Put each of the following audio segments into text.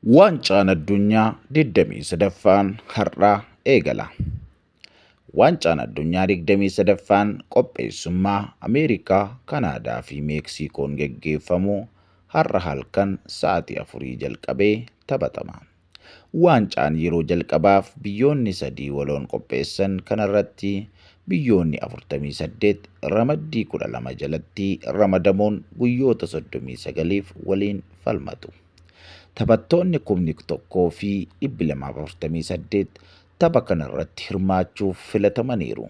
Waancaan addunyaa 23ffaan har'aa eegala. Waancaan addunyaa 23ffaan qopheessummaa Ameerikaa, Kanaadaa fi Meeksikoon geggeeffamu har'a halkan sa'aatii 4 jalqabee taphatama. Waancaan yeroo jalqabaaf biyyoonni 3 waloon qopheessan kanarratti biyyoonni 48 ramaddii 12 jalatti ramadamuun guyyoota 39f waliin falmatu. Taphattoonni 1,248 tapha kanarratti hirmaachuuf filatamaniiru.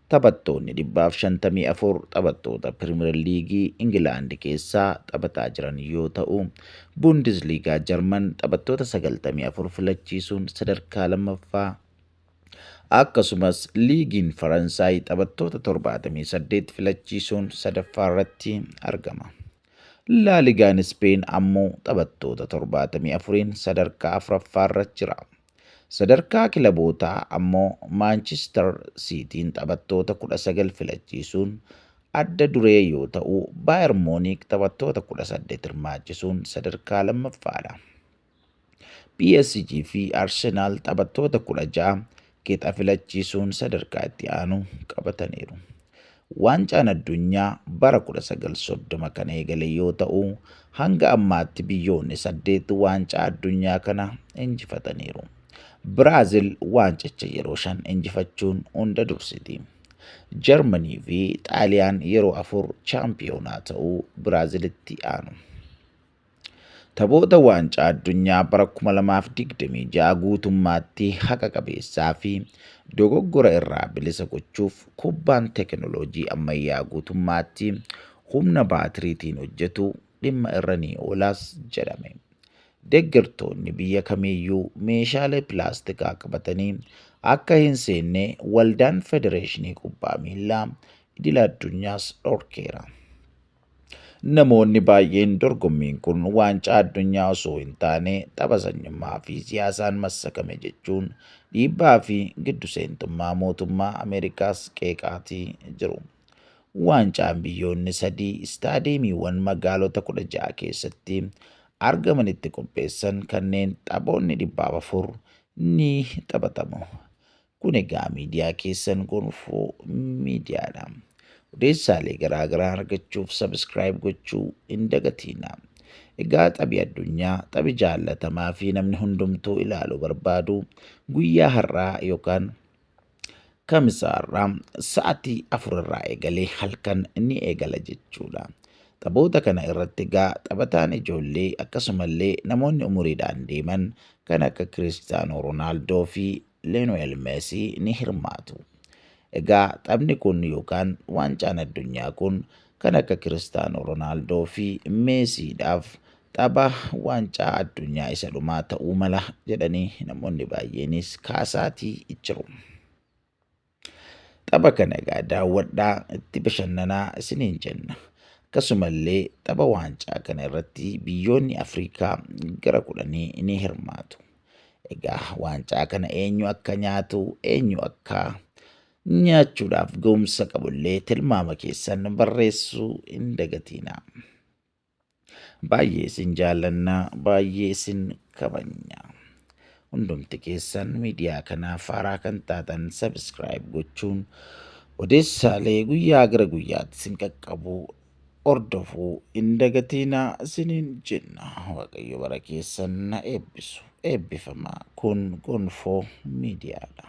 Taphattoonni 154 taphattoota Piriimiyer Liigii Ingilaand keessaa taphataa jiran yoo ta'u, Buundisliigaa Jarman taphattoota 94 filachiisuun sadarkaa lammaffaa, akkasumas Liigiin Faransaay taphattoota 78 filachiisuun sadaffaa irratti argama. Laaligaan Ispeen ammoo taphattoota 74 sadarkaa afuraffaarra jira. Sadarkaa kilabootaa ammoo Maanchister Siitiin taphattoota 19 filachiisuun adda duree yoo ta'u, Baayer Muunik taphattoota 18 hirmaachisuun sadarkaa lammaffaadha. PSG fi Arsenaal taphattoota 16 qixa filachiisuun sadarkaa itti aanu qabataniiru. Waancaan addunyaa bara 1930 kan eegale yoo ta'u, hanga ammaatti biyyoonni 8 waancaa addunyaa kana injifataniiru. Biraazil waancicha yeroo 5 injifachuun hunda dursiti. Jarmanii fi Xaaliyaan yeroo 4 chaampiyoonaa ta'uu Biraazilitti aanu. Taphoota waancaa addunyaa bara 2026 guutummaatti haqa qabeessaa fi dogoggora irraa bilisa gochuuf kubbaan teekinooloojii ammayyaa guutummaatti humna baatiriitiin hojjetu dhimma irra ni oolaas jedhame. Deeggartoonni biyya kamiiyyuu meeshaalee pilaastikaa qabatanii akka hin seenne waldaan Federeeshinii Kubbaa Miilaa idil addunyaas dhorkeera. Namoonni baay'een dorgommiin kun waancaa addunyaa osoo hin taane tapha sanyummaa fi siyaasaan massakame jechuun dhiibbaa fi giddu seentummaa mootummaa Ameerikaas qeeqaatii jiru. Waancaan biyyoonni 3 istaadiyeemiiwwan magaalota 16 keessatti argamanitti qopheessan kanneen taphoonni 400 ni taphatamu. Kun egaa miidiyaa keessan gonfoo miidiyaadha. Odeessaalee garaagaraa argachuuf sabiskiraayib gochuu hin dagatinaa. Egaa taphi addunyaa taphi jaallatamaa fi namni hundumtuu ilaaluu barbaadu guyyaa har'aa yookaan kamisaarraa sa'aatii 4 irraa eegalee halkan ni eegala jechuudha. Taphoota kana irratti egaa taphataan ijoollee akkasumallee namoonni umuriidhaan deeman kan akka Kiristaanoo Roonaaldoo fi Leenuweel Meesii ni hirmaatu. Egaa taphni kun yookaan waancaan addunyaa kun kan akka Kiristaanoo Roonaaldoo fi Meesiidhaaf tapha waancaa addunyaa isa dhumaa ta'uu mala jedhanii namoonni baay'eenis kaasaatii jiru. Tapha kana egaa daawwadhaa itti bashannanaa isiniin jenna. Akkasumallee tapha waancaa kana irratti biyyoonni Afrikaa gara 10 ni hirmaatu. Egaa waancaa kana eenyu akka nyaatu eenyu akka nyaachuudhaaf ga'umsa qabullee tilmaama keessan barreessuu hin dagatinaa. Baay'ee isin jaallanna, baay'ee isin kabajna. Hundumti keessan miidiyaa kanaaf haaraa kan taatan sabiskiraayib gochuun odeessaalee guyyaa gara guyyaatti isin qaqqabu hordofuu hin dagatinaa isiniin jenna. Waaqayyo bara keessan na eebbisu. Eebbifamaa. Kun gonfoo miidiyaadha.